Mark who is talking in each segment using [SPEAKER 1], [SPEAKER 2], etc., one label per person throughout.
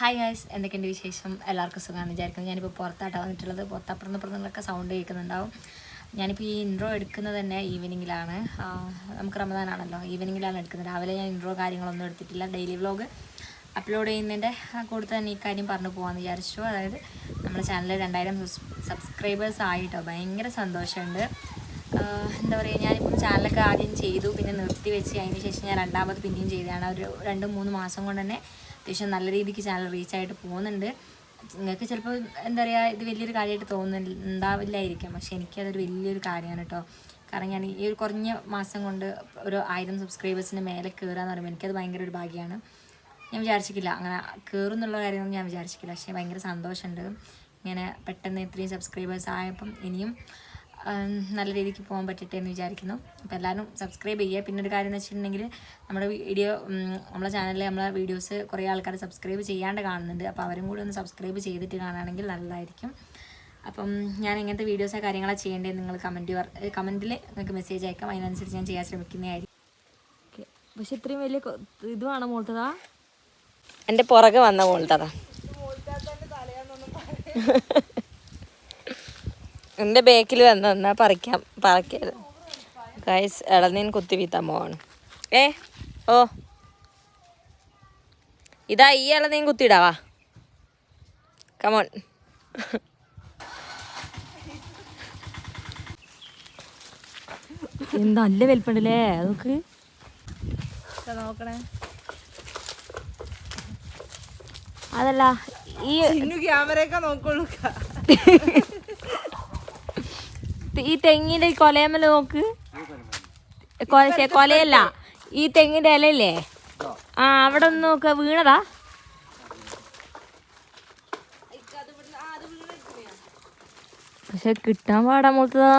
[SPEAKER 1] Hi guys, എന്തൊക്കെയുണ്ട് വിശേഷം? എല്ലാവർക്കും സുഖമാണെന്ന് വിചാരിക്കുന്നു. ഞാനിപ്പോൾ പുറത്തായിട്ടാണ് വന്നിട്ടുള്ളത്. പുറത്തപ്പുറന്നൊക്കെ സൗണ്ട് കേൾക്കുന്നുണ്ടാവും. ഞാനിപ്പോൾ ഈ ഇൻട്രോ എടുക്കുന്നത് തന്നെ ഈവനിങ്ങിലാണ്. നമുക്ക് റമദാനാണല്ലോ, ഈവനിങ്ങിലാണ് എടുക്കുന്നത്. രാവിലെ ഞാൻ ഇൻട്രോ കാര്യങ്ങളൊന്നും എടുത്തിട്ടില്ല. ഡെയിലി വ്ലോഗ് അപ്ലോഡ് ചെയ്യുന്നതിൻ്റെ കൂടുതൽ തന്നെ ഈ കാര്യം പറഞ്ഞു പോകാമെന്ന് വിചാരിച്ചു. അതായത് നമ്മുടെ ചാനലിൽ 2000 സബ്സ്ക്രൈബേഴ്സ് ആയിട്ടോ, ഭയങ്കര സന്തോഷമുണ്ട്. എന്താ പറയുക, ഞാനിപ്പം ചാനലൊക്കെ ആദ്യം ചെയ്തു, പിന്നെ നിർത്തി വെച്ച് അതിന് ശേഷം ഞാൻ രണ്ടാമത് പിന്നെയും ചെയ്തതാണ്. ഒരു 2-3 മാസം കൊണ്ട് തന്നെ അത്യാവശ്യം നല്ല രീതിക്ക് ചാനൽ റീച്ചായിട്ട് പോകുന്നുണ്ട്. നിങ്ങൾക്ക് ചിലപ്പോൾ എന്താ പറയുക, ഇത് വലിയൊരു കാര്യമായിട്ട് തോന്നുന്നുണ്ടാവില്ലായിരിക്കാം, പക്ഷേ എനിക്കതൊരു വലിയൊരു കാര്യമാണ് കേട്ടോ. കാരണം ഞാൻ ഈ ഒരു കുറഞ്ഞ മാസം കൊണ്ട് ഒരു 1000 സബ്സ്ക്രൈബേഴ്സിൻ്റെ മേലെ കയറുക എന്ന് പറയുമ്പോൾ എനിക്കത് ഭയങ്കര ഒരു ഭാഗ്യമാണ്. ഞാൻ വിചാരിച്ചിട്ടില്ല അങ്ങനെ കയറും എന്നുള്ള കാര്യമൊന്നും ഞാൻ വിചാരിച്ചിട്ടില്ല, പക്ഷേ ഭയങ്കര സന്തോഷമുണ്ട്. ഇങ്ങനെ പെട്ടെന്ന് ഇത്രയും സബ്സ്ക്രൈബേഴ്സ് ആയപ്പം ഇനിയും നല്ല രീതിക്ക് പോകാൻ പറ്റട്ടെ എന്ന് വിചാരിക്കുന്നു. അപ്പോൾ എല്ലാവരും സബ്സ്ക്രൈബ് ചെയ്യുക. പിന്നെ ഒരു കാര്യം എന്ന് വെച്ചിട്ടുണ്ടെങ്കിൽ, നമ്മുടെ നമ്മളെ ചാനലിൽ നമ്മളെ വീഡിയോസ് കുറേ ആൾക്കാർ സബ്സ്ക്രൈബ് ചെയ്യാണ്ട് കാണുന്നുണ്ട്. അപ്പോൾ അവരും കൂടി ഒന്ന് സബ്സ്ക്രൈബ് ചെയ്തിട്ട് കാണുകയാണെങ്കിൽ നല്ലതായിരിക്കും. അപ്പം ഞാൻ എങ്ങനത്തെ വീഡിയോസോ കാര്യങ്ങളോ ചെയ്യേണ്ടത് നിങ്ങൾ കമൻറ്റിൽ നിങ്ങൾക്ക് മെസ്സേജ് അയക്കാം. അതിനനുസരിച്ച് ഞാൻ ചെയ്യാൻ ശ്രമിക്കുന്നതായിരിക്കും. ഓക്കെ, പക്ഷെ ഇത്രയും വലിയ ഇത് വേണം മോൾത്തതാ, എൻ്റെ പുറകെ വന്ന മോൾത്തതാ. എൻ്റെ ബേക്കിൽ വന്നാ പറിക്കാറ് ഗൈസ്. ഇളനീൻ കുത്തി വീത്താൻ പോവാണ്. ഓ ഇതാ, ഈ ഇളനീൻ കുത്തിയിടാവാ. കമോൺ. എന്താ നല്ല വലിപ്പുണ്ടല്ലേ, നോക്ക് നോക്കണേ. അതല്ല, ഈ
[SPEAKER 2] ക്യാമറയൊക്കെ നോക്കുള്ളൂ.
[SPEAKER 1] ഈ തെങ്ങിന്റെ കൊലയമ്മല് നോക്ക്. കൊലയല്ല, ഈ തെങ്ങിന്റെ ഇലയില്ലേ, അവിടെ ഒന്ന് നോക്ക, വീണതാ. പക്ഷെ കിട്ടാൻ പാടാ മോൾത്തതാ.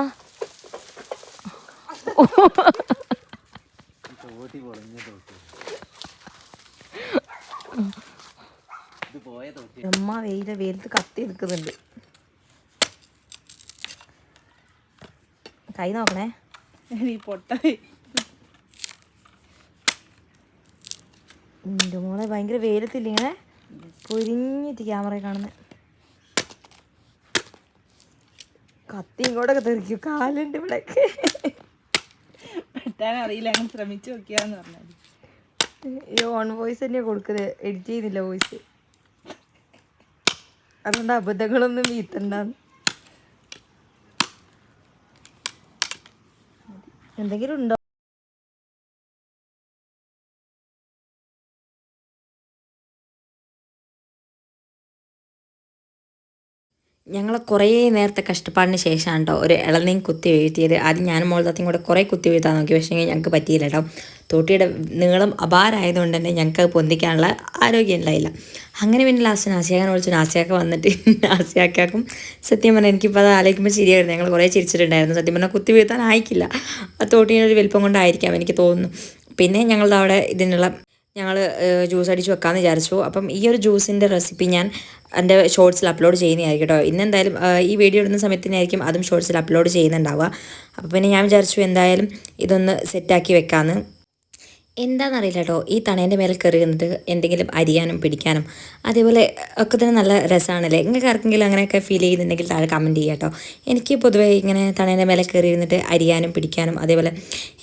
[SPEAKER 1] അമ്മ വെയിലത്ത് കത്തി എടുക്കുന്നുണ്ട്. കൈ നോക്കണേ. എൻ്റെ മോളെ ഭയങ്കര വെയിലത്തില്ല, ഇങ്ങനെ പൊരിഞ്ഞിട്ട് ക്യാമറ കാണുന്നത്. കത്തി ഇങ്ങോട്ടൊക്കെ തെറിക്കും, കാലുണ്ട് ഇവിടെ.
[SPEAKER 2] വെട്ടാൻ അറിയില്ല, അങ്ങനെ ശ്രമിച്ചു നോക്കിയാന്ന് പറഞ്ഞാൽ.
[SPEAKER 1] ഈ ഓൺ വോയിസ് തന്നെയാണ് കൊടുക്കുന്നത്, എഡിറ്റ് ചെയ്യുന്നില്ല വോയിസ്. അതുകൊണ്ട് അബദ്ധങ്ങളൊന്നും വീത്തണ്ടാന്ന്. എന്തെങ്കിലും ഉണ്ടോ? ഞങ്ങൾ കുറേ നേരത്തെ കഷ്ടപ്പാടിന് ശേഷമാണ് കേട്ടോ ഒരു ഇളനീൻ കുത്തി വീഴ്ത്തിയത്. ആദ്യം ഞാനും മോളത്താത്തയും കൂടെ കുറേ കുത്തി വീഴ്ത്താൻ നോക്കി, പക്ഷേ ഞങ്ങൾക്ക് പറ്റിയില്ല കേട്ടോ. തോട്ടിയുടെ നീളം അപാരമായതുകൊണ്ട് തന്നെ ഞങ്ങൾക്ക് അത് പൊന്തിക്കാനുള്ള ആരോഗ്യം ഉണ്ടായില്ല. അങ്ങനെ പിന്നെ ലാസ്റ്റ് നാസിയാക്കാൻ വിളിച്ചു. നാസിയാക്ക വന്നിട്ട് നാസിയാക്കും സത്യം പറഞ്ഞാൽ എനിക്കിപ്പോൾ അത് ആലോചിക്കുമ്പോൾ ചിരിയായിരുന്നു. ഞങ്ങൾ കുറേ ചിരിച്ചിട്ടുണ്ടായിരുന്നു. സത്യം പറഞ്ഞാൽ കുത്തി വീഴ്ത്താൻ ആയിക്കില്ല, ആ തോട്ടിനൊരു വലിപ്പം കൊണ്ടായിരിക്കാം എനിക്ക് തോന്നുന്നു. പിന്നെ ഞങ്ങളുടെ അവിടെ ഞങ്ങൾ ജ്യൂസ് അടിച്ച് വെക്കാമെന്ന് വിചാരിച്ചു. അപ്പം ഈ ഒരു ജ്യൂസിൻ്റെ റെസിപ്പി ഞാൻ എൻ്റെ ഷോർട്സിൽ അപ്ലോഡ് ചെയ്യുന്നതായിരിക്കും കേട്ടോ. ഇന്നെന്തായാലും ഈ വീഡിയോ ഇടുന്ന സമയത്തിനായിരിക്കും അതും ഷോർട്സിൽ അപ്ലോഡ് ചെയ്യുന്നുണ്ടാവുക. അപ്പോൾ പിന്നെ ഞാൻ വിചാരിച്ചു എന്തായാലും ഇതൊന്ന് സെറ്റാക്കി വെക്കാമെന്ന്. എന്താണെന്നറിയില്ല കേട്ടോ, ഈ തണേൻ്റെ മേലെ കയറി നിന്നിട്ട് എന്തെങ്കിലും അരിയാനും പിടിക്കാനും അതേപോലെ ഒക്കെ തന്നെ നല്ല രസമാണല്ലേ. നിങ്ങൾക്ക് ആർക്കെങ്കിലും അങ്ങനെയൊക്കെ ഫീൽ ചെയ്യുന്നുണ്ടെങ്കിൽ താഴെ കമൻറ്റ് ചെയ്യുക കേട്ടോ. എനിക്ക് പൊതുവേ ഇങ്ങനെ തണേൻ്റെ മേലെ കയറി ഇരുന്നിട്ട് അരിയാനും പിടിക്കാനും അതേപോലെ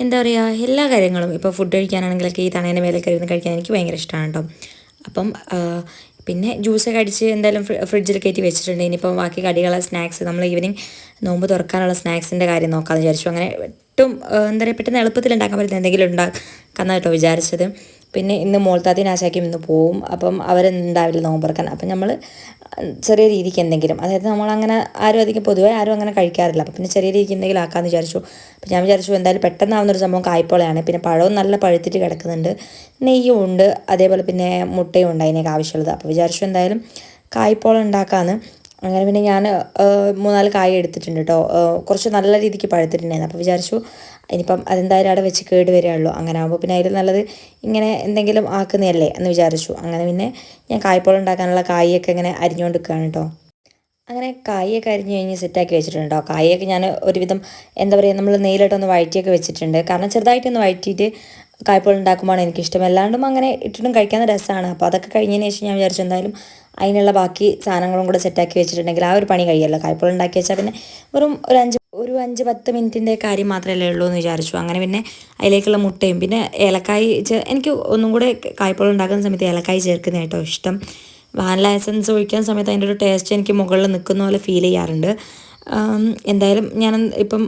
[SPEAKER 1] എന്താ പറയുക, എല്ലാ കാര്യങ്ങളും ഇപ്പോൾ ഫുഡ് കഴിക്കാനാണെങ്കിലൊക്കെ ഈ തണേൻ്റെ മേലെ കയറി ഇരുന്ന് കഴിക്കാൻ എനിക്ക് ഭയങ്കര ഇഷ്ടമാണ് കേട്ടോ. അപ്പം പിന്നെ ജ്യൂസൊക്കെ അടിച്ച് എന്തായാലും ഫ്രിഡ്ജിൽ കയറ്റി വെച്ചിട്ടുണ്ട്. ഇനിയിപ്പം ബാക്കി കടികളെ സ്നാക്സ് നമ്മൾ ഈവനിങ് നോമ്പ് തുറക്കാനുള്ള സ്നാക്സിൻ്റെ കാര്യം നോക്കാമെന്ന് വിചാരിച്ചു. അങ്ങനെ ഒട്ടും എന്താ പറയുക, പെട്ടെന്ന് എളുപ്പത്തിൽ ഉണ്ടാക്കാൻ പറ്റുന്ന എന്തെങ്കിലും ഉണ്ടാക്കാമെന്ന് കേട്ടോ വിചാരിച്ചത്. പിന്നെ ഇന്ന് മോൾത്താത്തി നാശാക്കി ഇന്ന് പോവും. അപ്പം അവരുണ്ടാവില്ല നോമ്പ് തുറക്കാൻ. അപ്പം നമ്മൾ ചെറിയ രീതിക്ക് എന്തെങ്കിലും, അതായത് നമ്മളങ്ങനെ പൊതുവേ ആരും അങ്ങനെ കഴിക്കാറില്ല. അപ്പം പിന്നെ ചെറിയ രീതിക്ക് എന്തെങ്കിലും ആക്കാമെന്ന് വിചാരിച്ചു. അപ്പം ഞാൻ വിചാരിച്ചു എന്തായാലും പെട്ടെന്നാവുന്നൊരു സംഭവം കായ്പോളയാണ്. പിന്നെ പഴവും നല്ല പഴുത്തിട്ട് കിടക്കുന്നുണ്ട്, നെയ്യും ഉണ്ട്, അതേപോലെ പിന്നെ മുട്ടയും ഉണ്ട് അതിനൊക്കെ ആവശ്യമുള്ളത്. അപ്പോൾ വിചാരിച്ചു എന്തായാലും കായ്പോളം ഉണ്ടാക്കാമെന്ന്. അങ്ങനെ പിന്നെ ഞാൻ 3-4 കായ എടുത്തിട്ടുണ്ട് കേട്ടോ. കുറച്ച് നല്ല രീതിക്ക് പഴുത്തിട്ടുണ്ടായിരുന്നു. അപ്പോൾ വിചാരിച്ചു ഇനിയിപ്പം അതെന്തായാലും അവിടെ വെച്ച് കേട് വരികയുള്ളൂ. അങ്ങനെ ആകുമ്പോൾ പിന്നെ അതിൽ നല്ലത് ഇങ്ങനെ എന്തെങ്കിലും ആക്കുന്നതല്ലേ എന്ന് വിചാരിച്ചു. അങ്ങനെ പിന്നെ ഞാൻ കായ്പോളം ഉണ്ടാക്കാനുള്ള കായൊക്കെ ഇങ്ങനെ അരിഞ്ഞുകൊണ്ട് നിൽക്കുകയാണ് കേട്ടോ. അങ്ങനെ കായൊക്കെ അരിഞ്ഞ് കഴിഞ്ഞ് സെറ്റാക്കി വെച്ചിട്ടുണ്ട് കേട്ടോ. കായൊക്കെ ഞാൻ ഒരുവിധം എന്താ പറയുക, നമ്മൾ നെയ്യിലിട്ടൊന്ന് വഴറ്റിയൊക്കെ വെച്ചിട്ടുണ്ട്. കാരണം ചെറുതായിട്ടൊന്ന് വഴറ്റിയിട്ട് കായ്പോൾ ഉണ്ടാക്കുമ്പോഴാണ് എനിക്കിഷ്ടം. അല്ലാണ്ടും അങ്ങനെ ഇട്ടിട്ടും കഴിക്കാൻ രസമാണ്. അപ്പോൾ അതൊക്കെ കഴിഞ്ഞതിന് ശേഷം ഞാൻ വിചാരിച്ചു എന്തായാലും അതിനുള്ള ബാക്കി സാധനങ്ങളും കൂടെ സെറ്റാക്കി വെച്ചിട്ടുണ്ടെങ്കിൽ ആ ഒരു പണി കഴിയല്ലോ. കായ്പോൾ ഉണ്ടാക്കി വെച്ചാൽ പിന്നെ വെറും ഒരു 5-10 മിനിറ്റിൻ്റെ കാര്യം മാത്രമല്ലേ ഉള്ളൂ എന്ന് വിചാരിച്ചു. അങ്ങനെ പിന്നെ അതിലേക്കുള്ള മുട്ടയും പിന്നെ ഏലക്കായ് എനിക്ക് ഒന്നും കൂടെ കായ്പോൾ ഉണ്ടാക്കുന്ന സമയത്ത് ഏലക്കായ് ചേർക്കുന്ന കേട്ടോ ഇഷ്ടം. വാനില എസൻസ് ഒഴിക്കുന്ന സമയത്ത് അതിൻ്റെ ഒരു ടേസ്റ്റ് എനിക്ക് മുകളിൽ നിൽക്കുന്ന പോലെ ഫീൽ ചെയ്യാറുണ്ട്. എന്തായാലും ഞാൻ ഇപ്പം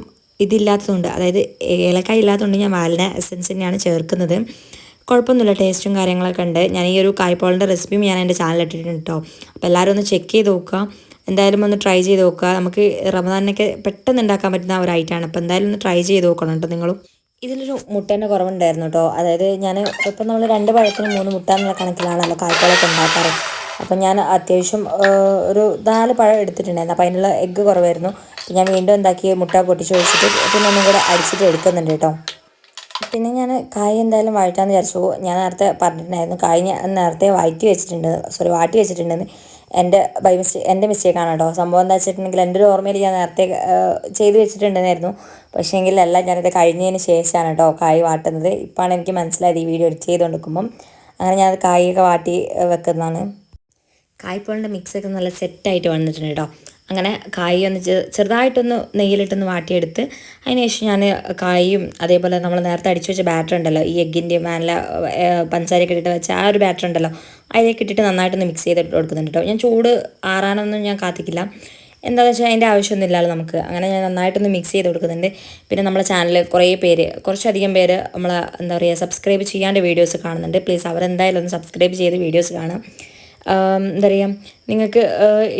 [SPEAKER 1] ഇതില്ലാത്തതുകൊണ്ട്, അതായത് ഏലക്കായ ഇല്ലാത്തതുകൊണ്ട് ഞാൻ വാനില എസൻസ് തന്നെയാണ് ചേർക്കുന്നത്. കുഴപ്പമൊന്നുമില്ല, ടേസ്റ്റും കാര്യങ്ങളൊക്കെ ഉണ്ട്. ഞാൻ ഈ ഒരു കായ്പോളിൻ്റെ റെസിപ്പിയും ഞാൻ എൻ്റെ ചാനലിൽ ഇട്ടിട്ടുണ്ട് കേട്ടോ. അപ്പോൾ എല്ലാവരും ഒന്ന് ചെക്ക് ചെയ്ത് നോക്കുക, എന്തായാലും ഒന്ന് ട്രൈ ചെയ്ത് നോക്കുക. നമുക്ക് റമദാനിനൊക്കെ പെട്ടെന്ന് ഉണ്ടാക്കാൻ പറ്റുന്ന ഒരു ഐറ്റമാണ്. അപ്പോൾ എന്തായാലും ഒന്ന് ട്രൈ ചെയ്ത് നോക്കണം കേട്ടോ നിങ്ങളും. ഇതിലൊരു മുട്ടേൻ്റെ കുറവുണ്ടായിരുന്നു കേട്ടോ. അതായത് ഞാൻ ഇപ്പം നമ്മൾ 2 പഴത്തിന് 3 മുട്ട എന്നുള്ള കണക്കിലാണല്ലോ കായ്പോളൊക്കെ ഉണ്ടാക്കാറ്. അപ്പം ഞാൻ അത്യാവശ്യം ഒരു 4 പഴം എടുത്തിട്ടുണ്ടായിരുന്നു. അപ്പോൾ അതിനുള്ള എഗ്ഗ് കുറവായിരുന്നു. ഞാൻ വീണ്ടും എന്താക്കി മുട്ട പൊട്ടിച്ച് ഒഴിച്ചിട്ട് പിന്നെ ഒന്നും കൂടെ അടിച്ചിട്ട് എടുക്കുന്നുണ്ട് കേട്ടോ. പിന്നെ ഞാൻ കായ് എന്തായാലും വഴറ്റാന്ന് വിചാരിച്ചു. ഞാൻ നേരത്തെ പറഞ്ഞിട്ടുണ്ടായിരുന്നു കായ് ഞാൻ നേരത്തെ വാട്ടി വെച്ചിട്ടുണ്ടെന്ന്. എൻ്റെ മിസ്റ്റേക്കാണ് കേട്ടോ. സംഭവം എന്താ വെച്ചിട്ടുണ്ടെങ്കിൽ എൻ്റെ ഒരു ഓർമ്മയിൽ ഞാൻ നേരത്തെ ചെയ്ത് വെച്ചിട്ടുണ്ടെന്നായിരുന്നു. പക്ഷേ എങ്കിലല്ല, ഞാനിത് കഴിഞ്ഞതിന് ശേഷമാണ് കേട്ടോ കായ് വാട്ടുന്നത്. ഇപ്പോഴാണ് എനിക്ക് മനസ്സിലായത് ഈ വീഡിയോ എഡിറ്റ് ചെയ്തുകൊണ്ടിരിക്കുമ്പം. അങ്ങനെ ഞാനത് കായൊക്കെ വാട്ടി വെക്കുന്നതാണ്. കായ്പോളിൻ്റെ മിക്സൊക്കെ നല്ല സെറ്റായിട്ട് വന്നിട്ടുണ്ട് കേട്ടോ. അങ്ങനെ കായ് ഒന്ന് ചെറുതായിട്ടൊന്ന് നെയ്യിലിട്ടൊന്ന് വാട്ടിയെടുത്ത് അതിന് ശേഷം ഞാൻ കായും അതേപോലെ നമ്മൾ നേരത്തെ അടിച്ചു വെച്ച ബാറ്റർ ഉണ്ടല്ലോ, ഈ എഗ്ഗിൻ്റെയും വാനില പഞ്ചസാരയൊക്കെ ഇട്ടിട്ട് വെച്ച ആ ഒരു ബാറ്റർ ഉണ്ടല്ലോ, അതിലേക്ക് ഇട്ടിട്ട് നന്നായിട്ടൊന്ന് മിക്സ് ചെയ്തിട്ട് കൊടുക്കുന്നുണ്ട് കേട്ടോ. ഞാൻ ചൂട് ആറാനൊന്നും ഞാൻ കാത്തിക്കില്ല, എന്താണെന്ന് വെച്ചാൽ അതിൻ്റെ ആവശ്യമൊന്നുമില്ലല്ലോ നമുക്ക്. അങ്ങനെ ഞാൻ നന്നായിട്ടൊന്ന് മിക്സ് ചെയ്ത് കൊടുക്കുന്നുണ്ട്. പിന്നെ നമ്മളെ ചാനൽ കുറച്ചധികം പേര് നമ്മളെ എന്താ പറയുക സബ്സ്ക്രൈബ് ചെയ്യാണ്ട് വീഡിയോസ് കാണുന്നുണ്ട്. പ്ലീസ് അവരെന്തായാലും ഒന്ന് സബ്സ്ക്രൈബ് ചെയ്ത് വീഡിയോസ് കാണാം. എന്താ പറയുക, നിങ്ങൾക്ക്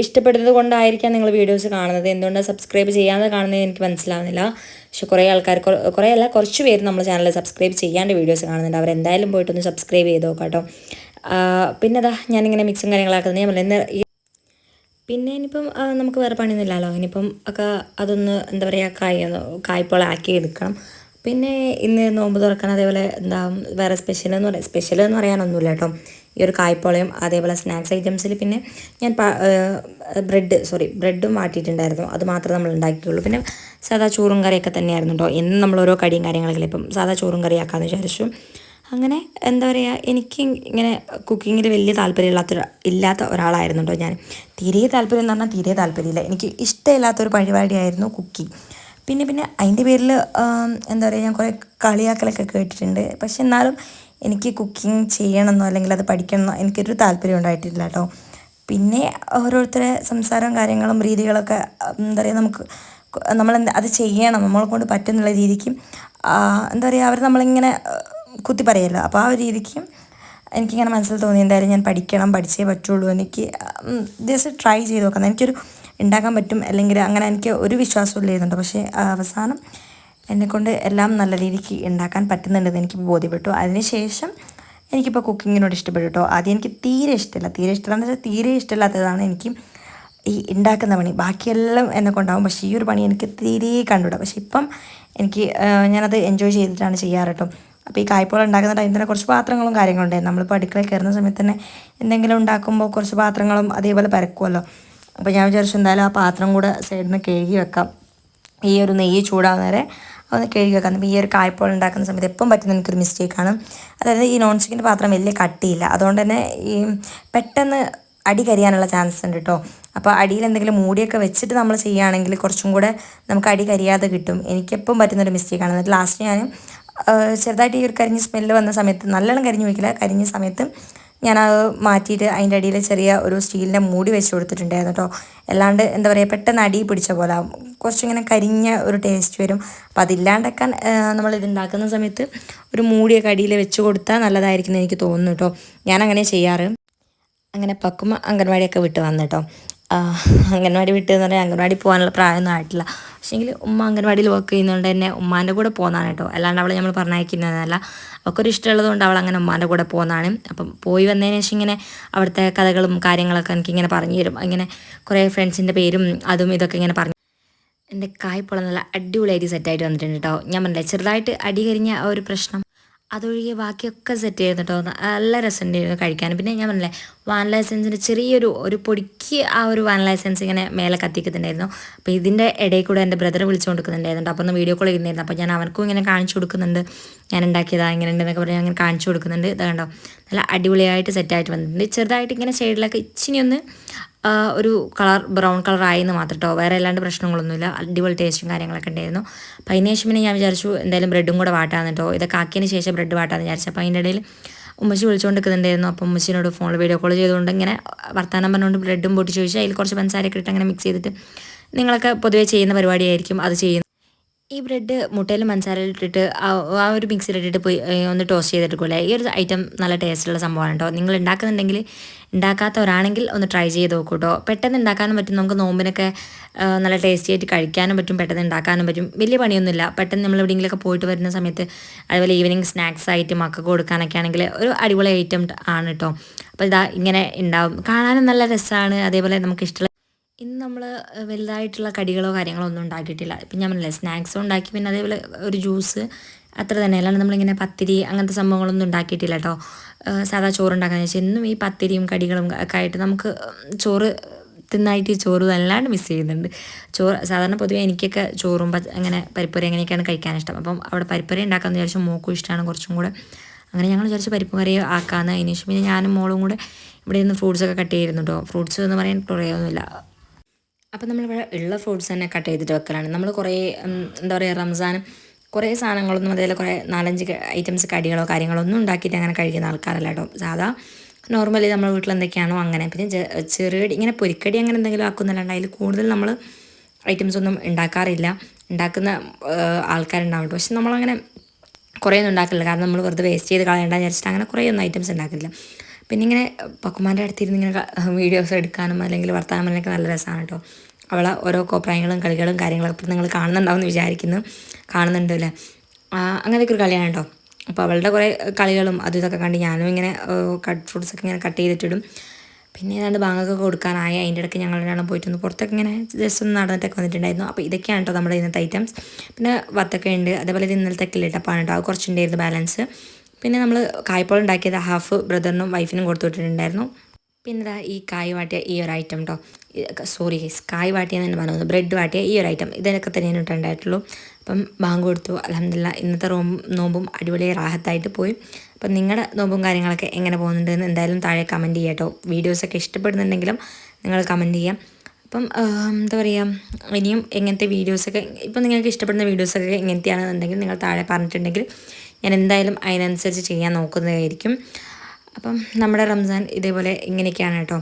[SPEAKER 1] ഇഷ്ടപ്പെടുന്നത് കൊണ്ടായിരിക്കാം നിങ്ങൾ വീഡിയോസ് കാണുന്നത്. എന്തുകൊണ്ടാണ് സബ്സ്ക്രൈബ് ചെയ്യാതെ കാണുന്നത് എനിക്ക് മനസ്സിലാവുന്നില്ല. പക്ഷെ കുറച്ച് പേര് നമ്മുടെ ചാനൽ സബ്സ്ക്രൈബ് ചെയ്യാണ്ട് വീഡിയോസ് കാണുന്നുണ്ട്. അവരെന്തായാലും പോയിട്ടൊന്ന് സബ്സ്ക്രൈബ് ചെയ്ത് നോക്കാം കേട്ടോ. പിന്നെ ഞാനിങ്ങനെ മിക്സും കാര്യങ്ങളാക്കുന്നത് ഞാൻ പിന്നെ ഇനിയിപ്പം നമുക്ക് വേറെ പണിയൊന്നുമില്ലല്ലോ. ഇനിയിപ്പം ഒക്കെ അതൊന്ന് എന്താ പറയുക കായ്പോള ആക്കി എടുക്കണം. പിന്നെ ഇന്ന് നോമ്പ് തുറക്കാൻ അതേപോലെ വേറെ സ്പെഷ്യൽ എന്ന് പറയാനൊന്നുമില്ല കേട്ടോ. ഈ ഒരു കായ്പോളയും അതേപോലെ സ്നാക്സ് ഐറ്റംസിൽ പിന്നെ ഞാൻ ബ്രെഡും വാട്ടിയിട്ടുണ്ടായിരുന്നു. അത് മാത്രമേ നമ്മൾ ഉണ്ടാക്കിയുള്ളൂ. പിന്നെ സാധാ ചോറും കറിയൊക്കെ തന്നെയായിരുന്നു കേട്ടോ. എന്നും നമ്മൾ ഓരോ കടിയും കാര്യങ്ങളൊക്കെ ഇപ്പം സാധാ ചോറും കറി ആക്കാമെന്ന് വിചാരിച്ചു. അങ്ങനെ എന്താ പറയുക, എനിക്ക് ഇങ്ങനെ കുക്കിങ്ങിൽ വലിയ ഇല്ലാത്ത ഒരാളായിരുന്നു കേട്ടോ ഞാൻ. തീരെ താല്പര്യം എന്ന് പറഞ്ഞാൽ തീരെ താല്പര്യമില്ല. എനിക്ക് ഇഷ്ടമില്ലാത്തൊരു പരിപാടിയായിരുന്നു കുക്കിംഗ്. പിന്നെ അതിൻ്റെ പേരിൽ എന്താ പറയുക, ഞാൻ കുറേ കളിയാക്കലൊക്കെ കേട്ടിട്ടുണ്ട്. പക്ഷെ എന്നാലും എനിക്ക് കുക്കിംഗ് ചെയ്യണമെന്നോ അല്ലെങ്കിൽ അത് പഠിക്കണമെന്നോ എനിക്കൊരു താല്പര്യം ഉണ്ടായിട്ടില്ല കേട്ടോ. പിന്നെ ഓരോരുത്തരെ സംസാരവും കാര്യങ്ങളും രീതികളൊക്കെ എന്താ പറയുക, അത് ചെയ്യണം, നമ്മളെ കൊണ്ട് പറ്റുന്നുള്ള രീതിക്ക് എന്താ പറയുക, അവർ നമ്മളിങ്ങനെ കുത്തി പറയുമല്ലോ. അപ്പോൾ ആ ഒരു രീതിക്ക് എനിക്കിങ്ങനെ മനസ്സിൽ തോന്നി എന്തായാലും ഞാൻ പഠിച്ചേ പറ്റുള്ളൂ. എനിക്ക് ജസ്റ്റ് ട്രൈ ചെയ്ത് നോക്കാം, എനിക്കൊരു ഉണ്ടാക്കാൻ പറ്റും അല്ലെങ്കിൽ അങ്ങനെ എനിക്ക് ഒരു വിശ്വാസവും ഇല്ലായിരുന്നുണ്ട്. പക്ഷേ അവസാനം എന്നെക്കൊണ്ട് എല്ലാം നല്ല രീതിക്ക് ഉണ്ടാക്കാൻ പറ്റുന്നുണ്ടെന്ന് എനിക്ക് ബോധ്യപ്പെട്ടു. അതിനുശേഷം എനിക്കിപ്പോൾ കുക്കിങ്ങിനോട് ഇഷ്ടപ്പെട്ടു കേട്ടോ. ആദ്യം എനിക്ക് തീരെ ഇഷ്ടമില്ലാന്ന് വെച്ചാൽ തീരെ ഇഷ്ടമില്ലാത്തതാണ് എനിക്ക് ഈ ഉണ്ടാക്കുന്ന പണി. ബാക്കിയെല്ലാം എന്നെ കൊണ്ടാവും, പക്ഷേ ഈ ഒരു പണി എനിക്ക് തീരെ കണ്ടുകൂടാ. പക്ഷേ ഇപ്പം ഞാനത് എൻജോയ് ചെയ്തിട്ടാണ് ചെയ്യാറ് കേട്ടോ. അപ്പോൾ ഈ കായ്പോള ഉണ്ടാക്കുന്ന ടൈമിൽ തന്നെ കുറച്ച് പാത്രങ്ങളും കാര്യങ്ങളുണ്ടായിരുന്നു. നമ്മളിപ്പോൾ അടുക്കളയിൽ കയറുന്ന സമയത്ത് തന്നെ എന്തെങ്കിലും ഉണ്ടാക്കുമ്പോൾ കുറച്ച് പാത്രങ്ങളും അതേപോലെ പരക്കുമല്ലോ. അപ്പോൾ ഞാൻ വിചാരിച്ചു എന്തായാലും ആ പാത്രം കൂടെ സൈഡിൽ നിന്ന് കഴുകി വെക്കാം. ഈ ഒരു നെയ്യ് ചൂടാവുന്ന വരെ ഒന്ന് കഴുകി വെക്കാം. അപ്പോൾ ഈ ഒരു കായ്പോള ഉണ്ടാക്കുന്ന സമയത്ത് എപ്പം പറ്റുന്ന എനിക്കൊരു മിസ്റ്റേക്കാണ്. അതായത് ഈ നോൺ സ്റ്റിക്കിൻ്റെ പാത്രം വലിയ കട്ടിയില്ല, അതുകൊണ്ട് തന്നെ ഈ പെട്ടെന്ന് അടി കരിയാനുള്ള ചാൻസ് ഉണ്ട് കേട്ടോ. അപ്പോൾ അടിയിൽ എന്തെങ്കിലും മൂടിയൊക്കെ വെച്ചിട്ട് നമ്മൾ ചെയ്യുകയാണെങ്കിൽ കുറച്ചും കൂടെ നമുക്ക് അടി കരിയാതെ കിട്ടും. എനിക്കെപ്പം പറ്റുന്നൊരു മിസ്റ്റേക്കാണ്. എന്നിട്ട് ലാസ്റ്റ് ഞാൻ ചെറുതായിട്ട് ഈ ഒരു കരിഞ്ഞ സ്മെല്ല് വന്ന സമയത്ത്, നല്ലോണം കരിഞ്ഞു വയ്ക്കില്ല, കരിഞ്ഞ സമയത്ത് ഞാനത് മാറ്റിയിട്ട് അതിൻ്റെ അടിയിൽ ചെറിയ ഒരു സ്റ്റീലിൻ്റെ മൂടി വെച്ച് കൊടുത്തിട്ടുണ്ടായിരുന്നു കേട്ടോ. അല്ലാണ്ട് എന്താ പറയുക, പെട്ടെന്ന് അടി പിടിച്ച പോലെ കുറച്ചിങ്ങനെ കരിഞ്ഞ ഒരു ടേസ്റ്റ് വരും. അപ്പോൾ അതില്ലാണ്ടാക്കാൻ നമ്മളിത് ഉണ്ടാക്കുന്ന സമയത്ത് ഒരു മൂടിയൊക്കെ അടിയിൽ വെച്ച് കൊടുത്താൽ നല്ലതായിരിക്കും എന്ന് എനിക്ക് തോന്നുന്നു കേട്ടോ. ഞാനങ്ങനെ ചെയ്യാറ്. അങ്ങനെ പക്കുമ്പോൾ അംഗൻവാടിയൊക്കെ വിട്ട് വന്നു കേട്ടോ. അംഗൻവാടി വിട്ട് എന്ന് പറഞ്ഞാൽ അംഗൻവാടി പോകാനുള്ള പ്രായമൊന്നും ആയിട്ടില്ല. പക്ഷേങ്കിൽ ഉമ്മ അംഗൻവാടിയിൽ വർക്ക് ചെയ്യുന്നതുകൊണ്ട് തന്നെ ഉമ്മാൻ്റെ കൂടെ പോകുന്നതാണ് കേട്ടോ. അല്ലാണ്ട് അവളെ നമ്മൾ പറഞ്ഞയക്കുന്നതല്ല. അവൾക്കൊരു ഇഷ്ടമുള്ളത് കൊണ്ട് അവൾ അങ്ങനെ ഉമ്മാൻ്റെ കൂടെ പോകുന്നതാണ്. അപ്പം പോയി വന്നതിന് ശേഷം ഇങ്ങനെ അവിടുത്തെ കഥകളും കാര്യങ്ങളൊക്കെ എനിക്കിങ്ങനെ പറഞ്ഞു തരും. ഇങ്ങനെ കുറേ ഫ്രണ്ട്സിൻ്റെ പേരും അതും ഇതൊക്കെ ഇങ്ങനെ പറഞ്ഞു. എൻ്റെ കായ്പോള നല്ല അടിപൊളിയായിട്ട് സെറ്റായിട്ട് വന്നിട്ടുണ്ട് കേട്ടോ. ഞാൻ പറഞ്ഞില്ലേ ചെറുതായിട്ട് അടി കരിഞ്ഞ ഒരു പ്രശ്നം, അതൊഴികെ ബാക്കിയൊക്കെ സെറ്റ് ചെയ്തു കേട്ടോ. നല്ല രസമുണ്ടായിരുന്നു കഴിക്കാൻ. പിന്നെ ഞാൻ പറഞ്ഞില്ലേ വാനില എസൻസിൻ്റെ ചെറിയൊരു പൊടിക്ക് ആ ഒരു വാനില എസൻസ് ഇങ്ങനെ മേലെ കത്തിക്കുന്നുണ്ടായിരുന്നു. അപ്പോൾ ഇതിൻ്റെ ഇടയിൽ കൂടെ എൻ്റെ ബ്രദർ വിളിച്ചു കൊടുക്കുന്നുണ്ടായിരുന്നു. അപ്പോൾ ഒന്ന് വീഡിയോ കോൾ ചെയ്യുന്നുണ്ടായിരുന്നു. അപ്പോൾ ഞാൻ അവർക്കും ഇങ്ങനെ കാണിച്ചു കൊടുക്കുന്നുണ്ട്, ഞാൻ ഉണ്ടാക്കിയതാ ഇങ്ങനെ ഉണ്ടെന്നൊക്കെ പറഞ്ഞ് അങ്ങനെ കാണിച്ചു കൊടുക്കുന്നുണ്ട്. ഇത് കണ്ടോ നല്ല അടിപൊളിയായിട്ട് സെറ്റായിട്ട് വന്നിട്ടുണ്ട്. ചെറുതായിട്ട് ഇങ്ങനെ സൈഡിലൊക്കെ ഇച്ചിരി ഒന്ന് ഒരു ബ്രൗൺ കളർ ആയെന്ന് മാത്രം കേട്ടോ, വേറെ അല്ലാണ്ട് പ്രശ്നങ്ങളൊന്നുമില്ല. അടിപൊളി ടേസ്റ്റും കാര്യങ്ങളൊക്കെ ഉണ്ടായിരുന്നു. അപ്പോൾ അതിന് ശേഷം പിന്നെ ഞാൻ വിചാരിച്ചു എന്തായാലും ബ്രെഡും കൂടെ വാട്ടാന്ന് കേട്ടോ. ഇതൊക്കെ ആക്കിയതിന് ശേഷം ബ്രെഡ് വാട്ടാന്ന് വിചാരിച്ചു. അപ്പോൾ അതിൻ്റെ ഇടയിൽ ഉമ്മച്ചി വിളിച്ചുകൊണ്ട് നിൽക്കുന്നുണ്ടായിരുന്നു. അപ്പോൾ ഉമ്മച്ചിനോട് ഫോണിൽ വീഡിയോ കോൾ ചെയ്തുകൊണ്ട് ഇങ്ങനെ വർത്താനം പറഞ്ഞുകൊണ്ട് ബ്രെഡും പൊട്ടി ചോദിച്ചാൽ അതിൽ കുറച്ച് പഞ്ചസാരയൊക്കെ ഇട്ട് അങ്ങനെ മിക്സ് ചെയ്തിട്ട് നിങ്ങളൊക്കെ പൊതുവേ ചെയ്യുന്ന പരിപാടിയായിരിക്കും അത് ചെയ്യുന്നത്. ഈ ബ്രെഡ് മുട്ടയിലും പഞ്ചസാരയിൽ ഇട്ടിട്ട് ആ ഒരു മിക്സിയിലിട്ടിട്ട് പോയി ഒന്ന് ടോസ്റ്റ് ചെയ്തെടുക്കില്ലേ. ഈ ഒരു ഐറ്റം നല്ല ടേസ്റ്റുള്ള സംഭവമാണ് കേട്ടോ. നിങ്ങൾ ഉണ്ടാക്കുന്നുണ്ടെങ്കിൽ, ഉണ്ടാക്കാത്തവരാണെങ്കിൽ ഒന്ന് ട്രൈ ചെയ്ത് നോക്കൂ കേട്ടോ. പെട്ടെന്ന് ഉണ്ടാക്കാനും പറ്റും, നമുക്ക് നോമ്പിനൊക്കെ നല്ല ടേസ്റ്റി ആയിട്ട് കഴിക്കാനും പറ്റും, പെട്ടെന്ന് ഉണ്ടാക്കാനും പറ്റും. വലിയ പണിയൊന്നുമില്ല. പെട്ടെന്ന് നമ്മൾ എവിടെയെങ്കിലുമൊക്കെ പോയിട്ട് വരുന്ന സമയത്ത് അതുപോലെ ഈവനിങ് സ്നാക്സ് ആയിട്ട് മക്കൾക്ക് കൊടുക്കാനൊക്കെ ആണെങ്കിൽ ഒരു അടിപൊളി ഐറ്റം ആണ് കേട്ടോ. അപ്പോൾ ഇതാ ഇങ്ങനെ ഉണ്ടാവും, കാണാനും നല്ല രസമാണ്. അതേപോലെ നമുക്ക് ഇഷ്ടമുള്ള ഇന്ന് നമ്മൾ വലുതായിട്ടുള്ള കടികളോ കാര്യങ്ങളോ ഒന്നും ഉണ്ടാക്കിയിട്ടില്ല. ഇപ്പം ഞാൻ പറഞ്ഞില്ലേ സ്നാക്സും ഉണ്ടാക്കി, പിന്നെ അതേപോലെ ഒരു ജ്യൂസ്, അത്ര തന്നെ. അല്ലാണ്ട് നമ്മളിങ്ങനെ പത്തിരി അങ്ങനത്തെ സംഭവങ്ങളൊന്നും ഉണ്ടാക്കിയിട്ടില്ല കേട്ടോ. സാധാ ചോറ് ഉണ്ടാക്കാന്ന് വെച്ചാൽ എന്നും ഈ പത്തിരിയും കടികളും ഒക്കെ ആയിട്ട് നമുക്ക് ചോറ് തിന്നായിട്ട് ചോറ് വല്ലാണ്ട് മിസ് ചെയ്യുന്നുണ്ട്. ചോറ് സാധാരണ പൊതുവേ എനിക്കൊക്കെ ചോറും അങ്ങനെ പരിപ്പുര അങ്ങനെയൊക്കെയാണ് കഴിക്കാൻ ഇഷ്ടം. അപ്പം അവിടെ പരിപ്പുര ഉണ്ടാക്കാമെന്ന് വിചാരിച്ചു. മോക്കും ഇഷ്ടമാണ് കുറച്ചും കൂടെ. അങ്ങനെ ഞങ്ങൾ വിചാരിച്ചു പരിപ്പ് കറി ആക്കാമെന്ന്. അതിന് ശേഷം പിന്നെ ഞാനും മോളും കൂടെ ഇവിടെ നിന്ന് ഫ്രൂട്ട്സൊക്കെ കട്ട് ചെയ്യുന്നു കേട്ടോ. ഫ്രൂട്ട്സ് എന്ന് പറയാൻ കുറേയൊന്നുമില്ല. അപ്പോൾ നമ്മളിവിടെ ഉള്ള ഫ്രൂട്ട്സ് തന്നെ കട്ട് ചെയ്തിട്ട് വെക്കലാണ്. നമ്മൾ കുറേ എന്താ പറയുക റംസാനും കുറേ സാധനങ്ങളൊന്നും അതേപോലെ കുറേ 4-5 ഐറ്റംസ് കടികളോ കാര്യങ്ങളോ ഒന്നും ഉണ്ടാക്കിയിട്ട് അങ്ങനെ കഴിക്കുന്ന ആൾക്കാരല്ല കേട്ടോ. സാധാ നോർമലി നമ്മുടെ വീട്ടിൽ എന്തൊക്കെയാണോ അങ്ങനെ. പിന്നെ ചെറുകടി ഇങ്ങനെ പൊരിക്കടി അങ്ങനെ എന്തെങ്കിലും ആക്കുന്നില്ലാണ്ട് അതിൽ കൂടുതൽ നമ്മൾ ഐറ്റംസ് ഒന്നും ഉണ്ടാക്കാറില്ല. ഉണ്ടാക്കുന്ന ആൾക്കാരുണ്ടാവും കേട്ടോ. പക്ഷെ നമ്മളങ്ങനെ കുറേ ഒന്നും ഉണ്ടാക്കില്ല, കാരണം നമ്മൾ വെറുതെ വേസ്റ്റ് ചെയ്ത് കളയണ്ടെന്ന് വിചാരിച്ചിട്ട് അങ്ങനെ കുറേ ഒന്നും ഐറ്റംസ് ഉണ്ടാക്കില്ല. പിന്നെ ഇങ്ങനെ പക്കുമാൻ്റെ അടുത്തിരുന്ന് ഇങ്ങനെ വീഡിയോസ് എടുക്കാനും അല്ലെങ്കിൽ വർത്താനം പറയാനൊക്കെ നല്ല രസമാണ് കേട്ടോ. അവളെ ഓരോ കോപ്രായങ്ങളും കളികളും കാര്യങ്ങളൊക്കെ ഇപ്പം നിങ്ങൾ കാണുന്നുണ്ടാവും എന്ന് കാണുന്നുണ്ട് അല്ലേ. അങ്ങനെയൊക്കെ ഒരു കളിയാണ് കേട്ടോ. അപ്പോൾ അവളുടെ കുറേ കളികളും അതും ഇതൊക്കെ കണ്ട് ഞാനും ഇങ്ങനെ ഫ്രൂട്ട്സൊക്കെ ഇങ്ങനെ കട്ട് ചെയ്തിട്ടിടും. പിന്നെ ഏതാണ്ട് ബാങ്കൊക്കെ കൊടുക്കാനായി അതിൻ്റെ ഇടയ്ക്ക് ഞങ്ങൾ രണ്ടാളും പോയിട്ടൊന്ന് പുറത്തൊക്കെ ഇങ്ങനെ ജസ്റ്റ് ഒന്ന് നടന്നിട്ടൊക്കെ വന്നിട്ടുണ്ടായിരുന്നു. അപ്പോൾ ഇതൊക്കെയാണ് കേട്ടോ നമ്മുടെ ഇന്നത്തെ ഐറ്റംസ്. പിന്നെ വത്തൊക്കെ ഉണ്ട്, അതേപോലെ ഇത് ഇന്നലത്തെ കിള്ളിട്ടപ്പാണ് കേട്ടോ. അത് കുറച്ചുണ്ടായിരുന്നു ബാലൻസ്. പിന്നെ നമ്മൾ കായ്പോൾ ഉണ്ടാക്കിയത് ഹാഫ് ബ്രദറിനും വൈഫിനും കൊടുത്തു വിട്ടിട്ടുണ്ടായിരുന്നു. പിന്നെ ഇതാ ഈ കായ് വാട്ടിയ ഈ ഒരു ഐറ്റം കേട്ടോ. സോറി കായ് വാട്ടിയെന്ന് തന്നെ പറഞ്ഞു, ബ്രെഡ് വാട്ടിയ ഈ ഒരു ഐറ്റം ഇതൊക്കെ തന്നെയാണ് ഇട്ടുണ്ടായിട്ടുള്ളൂ. അപ്പം ബാങ്ക് കൊടുത്തു. അൽഹംദുലില്ലാ ഇന്നത്തെ നോമ്പും അടിപൊളി റാഹത്തായിട്ട് പോയി. അപ്പം നിങ്ങളുടെ നോമ്പും കാര്യങ്ങളൊക്കെ എങ്ങനെ പോകുന്നുണ്ടെന്ന് എന്തായാലും താഴെ കമൻറ്റ് ചെയ്യാം കേട്ടോ. വീഡിയോസൊക്കെ ഇഷ്ടപ്പെടുന്നുണ്ടെങ്കിലും നിങ്ങൾ കമൻറ്റ് ചെയ്യാം. അപ്പം എന്താ പറയുക, ഇനിയും എങ്ങനത്തെ വീഡിയോസൊക്കെ ഇപ്പം നിങ്ങൾക്ക് ഇഷ്ടപ്പെടുന്ന വീഡിയോസൊക്കെ എങ്ങനത്തെയാണെന്നുണ്ടെങ്കിൽ നിങ്ങൾ താഴെ പറഞ്ഞിട്ടുണ്ടെങ്കിൽ ഞാൻ എന്തായാലും അതിനനുസരിച്ച് ചെയ്യാൻ നോക്കുന്നതായിരിക്കും. അപ്പം നമ്മുടെ റംസാൻ ഇതേപോലെ ഇങ്ങനെയൊക്കെയാണ് കേട്ടോ.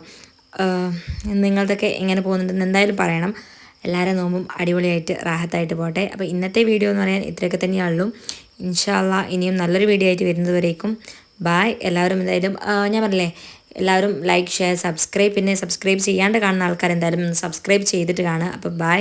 [SPEAKER 1] നിങ്ങളുടെയൊക്കെ എങ്ങനെ പോകുന്നുണ്ടെന്ന് എന്തായാലും പറയണം. എല്ലാവരും നോമ്പും അടിപൊളിയായിട്ട് റാഹത്തായിട്ട് പോട്ടെ. അപ്പോൾ ഇന്നത്തെ വീഡിയോ എന്ന് പറയാൻ ഇത്രയൊക്കെ തന്നെയുള്ളൂ. ഇൻഷാ അള്ളാ ഇനിയും നല്ലൊരു വീഡിയോ ആയിട്ട് വരുന്നതുവരേക്കും ബായ്. എല്ലാവരും എന്തായാലും ഞാൻ പറഞ്ഞില്ലേ എല്ലാവരും ലൈക്ക് ഷെയർ സബ്സ്ക്രൈബ്, പിന്നെ സബ്സ്ക്രൈബ് ചെയ്യാണ്ട് കാണുന്ന ആൾക്കാർ എന്തായാലും സബ്സ്ക്രൈബ് ചെയ്തിട്ട് കാണുക. അപ്പോൾ ബായ്.